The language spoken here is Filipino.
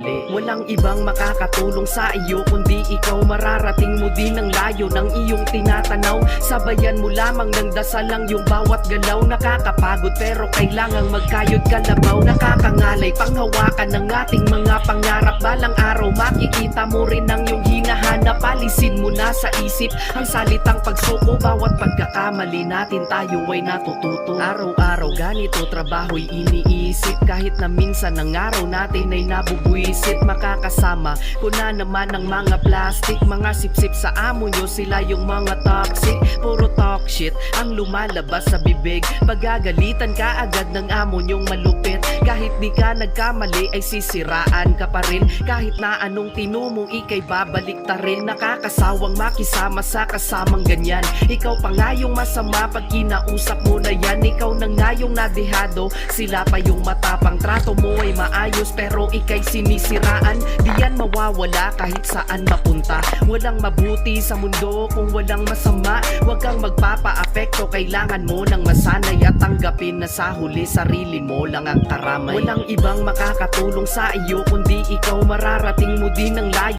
mali. Walang ibang makakatulong sa iyo kundi ikaw. Mararating mo din ang layo ng iyong tinatanaw. Sabayan mo lamang ng dasal ang iyong bawat galaw. Nakakapagod pero kailangang magkayod kalabaw. Nakakangalay panghawakan ng ating mga pangarap. Balang araw makikita mo rin ang iyong hinahanap. Alisin mo na sa isip ang salitang pagsuko. Bawat pagkakamali natin tayo ay natututo. Araw-araw ganito trabaho'y iniisip. Kahit na minsan ang araw natin ay nabubwisit. Makakasama ko na naman ang mga plastic. Mga sipsip sa amo nyo, sila yung mga toxic. Puro talk shit ang lumalabas sa bibig. Pagagalitan ka agad ng amo nyong malupit. Kahit di ka nagkamali ay sisiraan ka pa rin. Kahit na anong tinumo ikay babalik ta rin. Nakakasawang makisama sa kasamang ganyan. Ikaw pa nga yung masama pag kinausap mo na yan. Ikaw na nga yung nadehado, sila pa yung matapang. Trato mo ay maayos pero ikay sinisiraan. Di yan mawawala kahit saan mapunta. Walang mabuti sa mundo kung walang masama. Huwag kang magpapa-apekto, kailangan mo ng masanay at tanggapin na sa huli sarili mo lang ang karamay. Walang ibang makakatulong sa iyo kundi ikaw. Mararating mo din ang layo